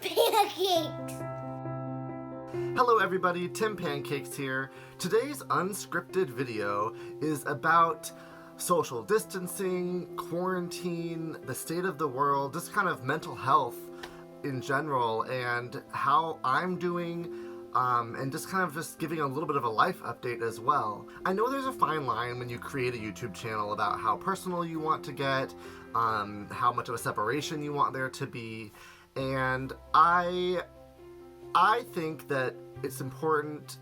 Tim Pancakes! Hello everybody, Tim Pancakes here. Today's unscripted video is about social distancing, quarantine, the state of the world, just kind of mental health in general, and how I'm doing, and just kind of just giving a little bit of a life update as well. I know there's a fine line when you create a YouTube channel about how personal you want to get, how much of a separation you want there to be, and I think that it's important,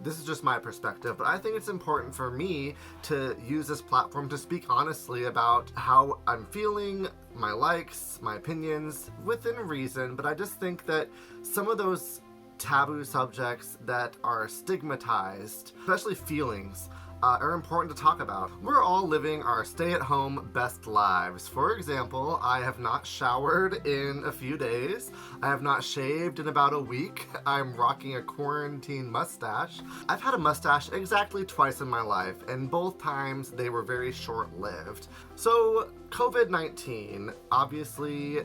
this is just my perspective, but I think it's important for me to use this platform to speak honestly about how I'm feeling, my likes, my opinions, within reason, but I just think that some of those taboo subjects that are stigmatized, especially feelings, are important to talk about. We're all living our stay-at-home best lives. For example, I have not showered in a few days. I have not shaved in about a week. I'm rocking a quarantine mustache. I've had a mustache exactly twice in my life, and both times they were very short-lived. So, COVID-19, obviously,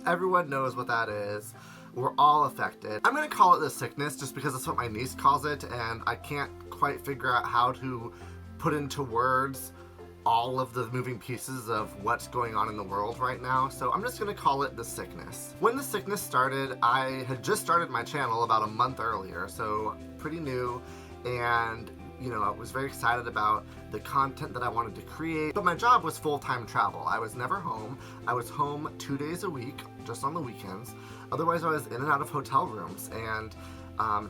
everyone knows what that is. We're all affected. I'm gonna call it the sickness just because that's what my niece calls it, and I can't quite figure out how to put into words all of the moving pieces of what's going on in the world right now, so I'm just gonna call it the sickness. When the sickness started, I had just started my channel about a month earlier, so pretty new, and you know, I was very excited about the content that I wanted to create, but my job was full-time travel. I was never home. I was home 2 days a week, just on the weekends. Otherwise, I was in and out of hotel rooms and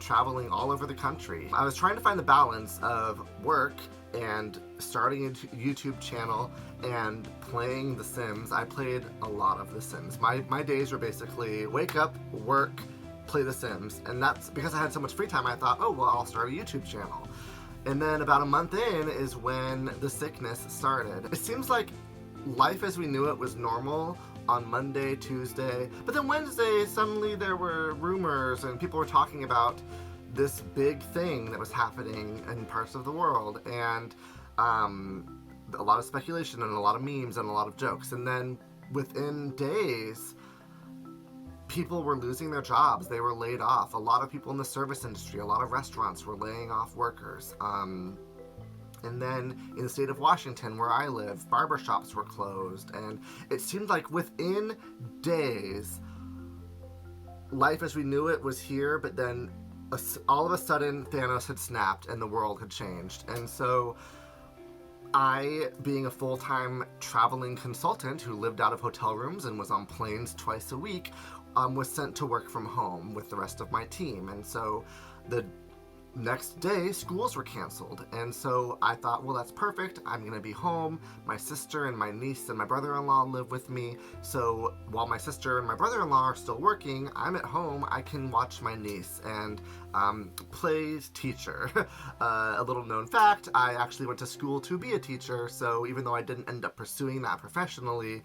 traveling all over the country. I was trying to find the balance of work and starting a YouTube channel and playing The Sims. I played a lot of The Sims. My days were basically wake up, work, play The Sims, and that's because I had so much free time. I thought, oh, well, I'll start a YouTube channel. And then about a month in is when the sickness started. It seems like life as we knew it was normal on Monday, Tuesday, but then Wednesday, suddenly there were rumors and people were talking about this big thing that was happening in parts of the world, and a lot of speculation and a lot of memes and a lot of jokes. And then within days, people were losing their jobs. They were laid off. A lot of people in the service industry, a lot of restaurants were laying off workers. And then in the state of Washington, where I live, barbershops were closed. And it seemed like within days, life as we knew it was here, but then all of a sudden Thanos had snapped and the world had changed. And so I, being a full-time traveling consultant who lived out of hotel rooms and was on planes twice a week, was sent to work from home with the rest of my team. And so the next day, schools were canceled. And so I thought, well, that's perfect. I'm gonna be home. My sister and my niece and my brother-in-law live with me. So while my sister and my brother-in-law are still working, I'm at home. I can watch my niece and play teacher. A little known fact, I actually went to school to be a teacher. So even though I didn't end up pursuing that professionally,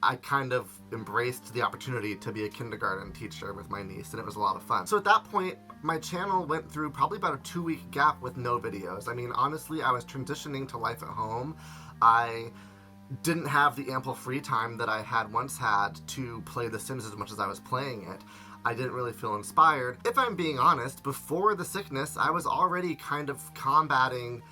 I kind of embraced the opportunity to be a kindergarten teacher with my niece, and it was a lot of fun. So at that point, my channel went through probably about a 2-week gap with no videos. I mean, honestly, I was transitioning to life at home. I didn't have the ample free time that I had once had to play The Sims as much as I was playing it. I didn't really feel inspired. If I'm being honest, before the sickness, I was already kind of combating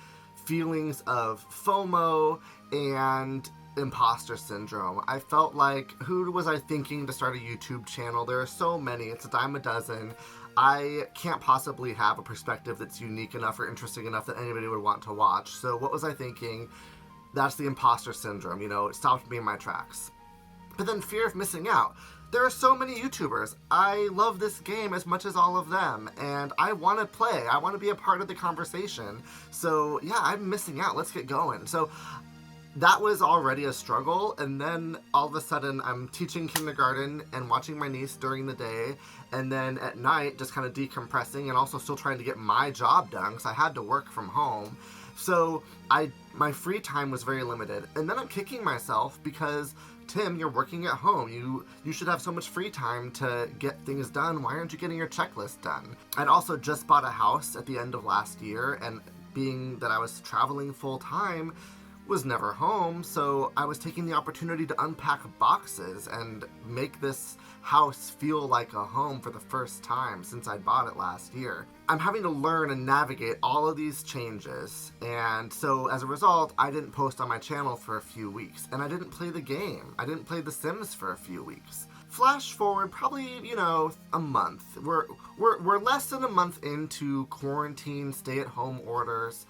feelings of FOMO and imposter syndrome. I felt like, who was I thinking to start a YouTube channel? There are so many, it's a dime a dozen. I can't possibly have a perspective that's unique enough or interesting enough that anybody would want to watch. So what was I thinking? That's the imposter syndrome, you know, it stopped me in my tracks. But then fear of missing out. There are so many YouTubers. I love this game as much as all of them, and I want to play. I want to be a part of the conversation. So yeah, I'm missing out. Let's get going. So that was already a struggle, and then all of a sudden I'm teaching kindergarten and watching my niece during the day, and then at night just kind of decompressing and also still trying to get my job done because I had to work from home. So my free time was very limited, and then I'm kicking myself because, Tim, you're working at home. You should have so much free time to get things done. Why aren't you getting your checklist done? I'd also just bought a house at the end of last year, and being that I was traveling full time, was never home, so I was taking the opportunity to unpack boxes and make this house feel like a home for the first time since I bought it last year. I'm having to learn and navigate all of these changes, and so as a result, I didn't post on my channel for a few weeks, and I didn't play the game. I didn't play The Sims for a few weeks. Flash forward probably, a month. We're less than a month into quarantine, stay-at-home orders.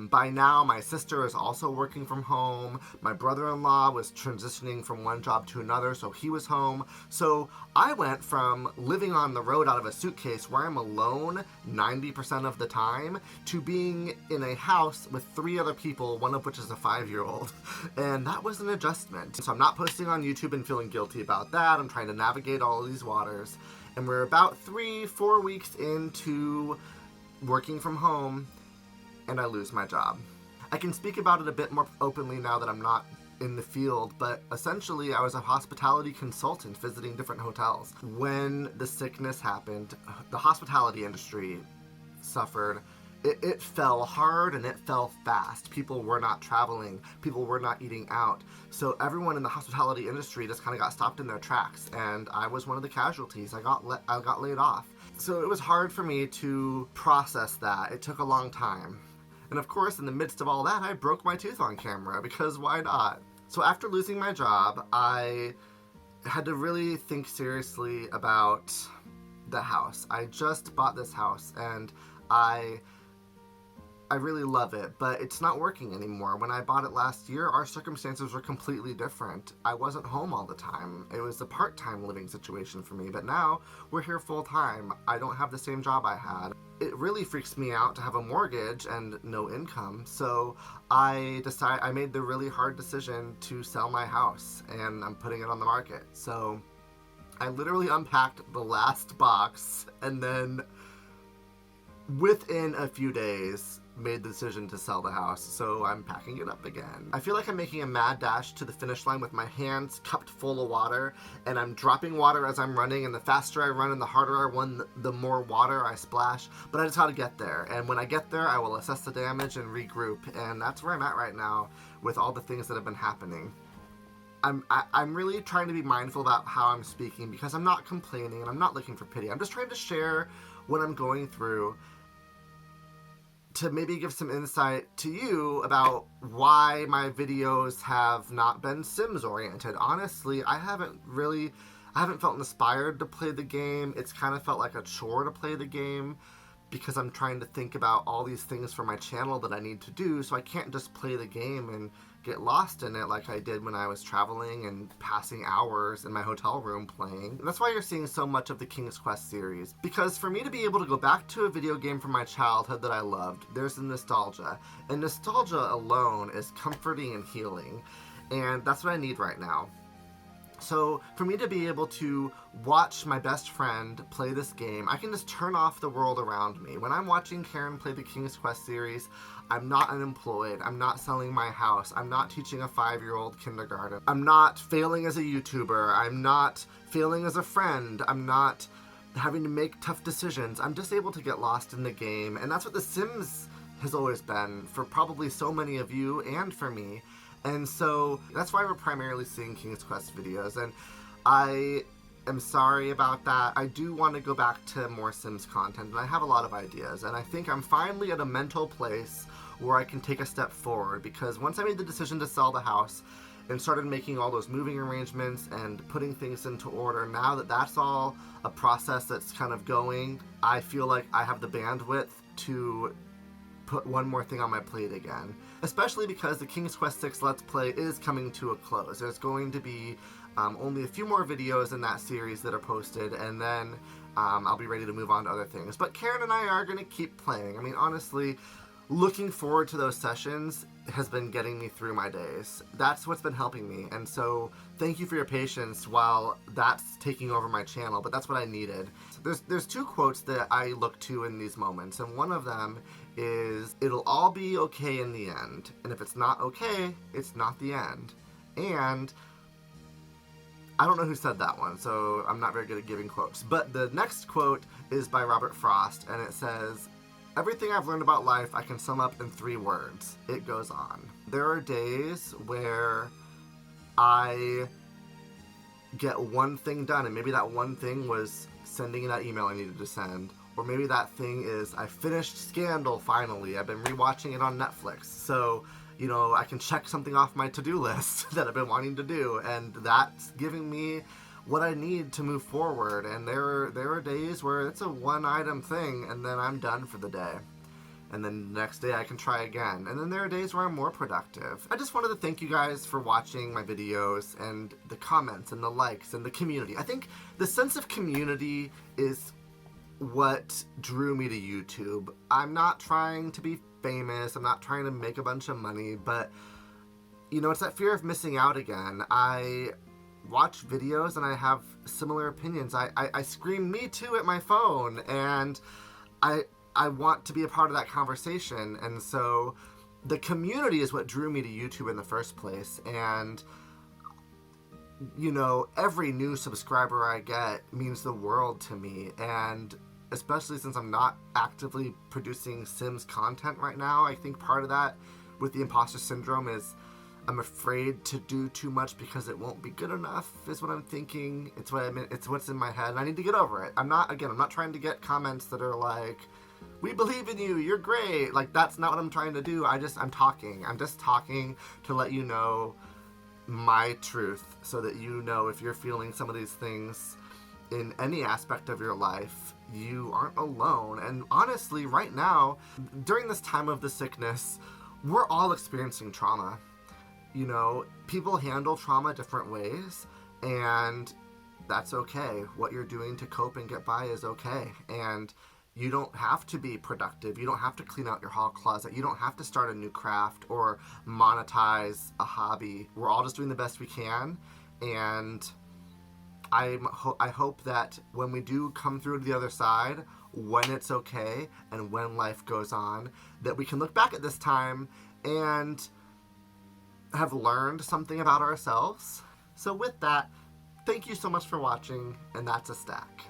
By now, my sister is also working from home. My brother-in-law was transitioning from one job to another, so he was home. So I went from living on the road out of a suitcase where I'm alone 90% of the time to being in a house with 3 other people, one of which is a 5-year-old. And that was an adjustment. So I'm not posting on YouTube and feeling guilty about that. I'm trying to navigate all of these waters. And we're about 3-4 weeks into working from home, and I lose my job. I can speak about it a bit more openly now that I'm not in the field, but essentially I was a hospitality consultant visiting different hotels. When the sickness happened, the hospitality industry suffered. It fell hard and it fell fast. People were not traveling. People were not eating out. So everyone in the hospitality industry just kind of got stopped in their tracks, and I was one of the casualties. I got laid off. So it was hard for me to process that. It took a long time. And of course, in the midst of all that, I broke my tooth on camera, because why not? So after losing my job, I had to really think seriously about the house. I just bought this house, and I really love it, but it's not working anymore. When I bought it last year, our circumstances were completely different. I wasn't home all the time. It was a part-time living situation for me, but now we're here full-time. I don't have the same job I had. It really freaks me out to have a mortgage and no income, so I made the really hard decision to sell my house, and I'm putting it on the market. So I literally unpacked the last box, and then within a few days made the decision to sell the house, so I'm packing it up again. I feel like I'm making a mad dash to the finish line with my hands cupped full of water, and I'm dropping water as I'm running, and the faster I run and the harder I run, the more water I splash, but I just how to get there. And when I get there, I will assess the damage and regroup, and that's where I'm at right now with all the things that have been happening. I'm really trying to be mindful about how I'm speaking, because I'm not complaining and I'm not looking for pity. I'm just trying to share what I'm going through to maybe give some insight to you about why my videos have not been Sims oriented. Honestly, I haven't felt inspired to play the game. It's kind of felt like a chore to play the game, because I'm trying to think about all these things for my channel that I need to do, so I can't just play the game and get lost in it like I did when I was traveling and passing hours in my hotel room playing. And that's why you're seeing so much of the King's Quest series. Because for me to be able to go back to a video game from my childhood that I loved, there's the nostalgia. And nostalgia alone is comforting and healing. And that's what I need right now. So for me to be able to watch my best friend play this game, I can just turn off the world around me. When I'm watching Karen play the King's Quest series, I'm not unemployed, I'm not selling my house, I'm not teaching a 5-year-old kindergarten, I'm not failing as a YouTuber, I'm not failing as a friend, I'm not having to make tough decisions. I'm just able to get lost in the game, and that's what The Sims has always been for probably so many of you and for me. And so that's why we're primarily seeing King's Quest videos, and I am sorry about that. I do want to go back to more Sims content, and I have a lot of ideas, and I think I'm finally at a mental place where I can take a step forward, because once I made the decision to sell the house and started making all those moving arrangements and putting things into order, now that that's all a process that's kind of going, I feel like I have the bandwidth to put one more thing on my plate again. Especially because the King's Quest VI Let's Play is coming to a close. There's going to be only a few more videos in that series that are posted, and then I'll be ready to move on to other things. But Karen and I are going to keep playing. I mean, honestly, looking forward to those sessions has been getting me through my days. That's what's been helping me, and so thank you for your patience while that's taking over my channel, but that's what I needed. There's 2 quotes that I look to in these moments, and one of them is, "It'll all be okay in the end, and if it's not okay, it's not the end." And I don't know who said that one, so I'm not very good at giving quotes, but the next quote is by Robert Frost, and it says, "Everything I've learned about life I can sum up in 3 words. It goes on." there are days where I get one thing done, and maybe that one thing was sending that email I needed to send, or maybe that thing is I finished Scandal finally. I've been rewatching it on Netflix, so you know I can check something off my to-do list that I've been wanting to do, and that's giving me what I need to move forward. And there are days where it's a one-item thing, and then I'm done for the day. And then the next day I can try again. And then there are days where I'm more productive. I just wanted to thank you guys for watching my videos and the comments and the likes and the community. I think the sense of community is what drew me to YouTube. I'm not trying to be famous. I'm not trying to make a bunch of money, but you know, it's that fear of missing out again. I watch videos and I have similar opinions. I scream "me too" at my phone, and I want to be a part of that conversation. And so the community is what drew me to YouTube in the first place. And, you know, every new subscriber I get means the world to me. And especially since I'm not actively producing Sims content right now, I think part of that with the imposter syndrome is I'm afraid to do too much because it won't be good enough, is what I'm thinking. It's what's in my head, and I need to get over it. I'm not trying to get comments that are like, "We believe in you, you're great." Like, that's not what I'm trying to do. I'm just talking to let you know my truth, so that you know if you're feeling some of these things in any aspect of your life, you aren't alone. And honestly, right now, during this time of the sickness, we're all experiencing trauma. You know, people handle trauma different ways, and that's okay. What you're doing to cope and get by is okay. And you don't have to be productive. You don't have to clean out your hall closet. You don't have to start a new craft or monetize a hobby. We're all just doing the best we can. And I hope that when we do come through to the other side, when it's okay and when life goes on, that we can look back at this time and have learned something about ourselves. So with that, thank you so much for watching, and that's a stack.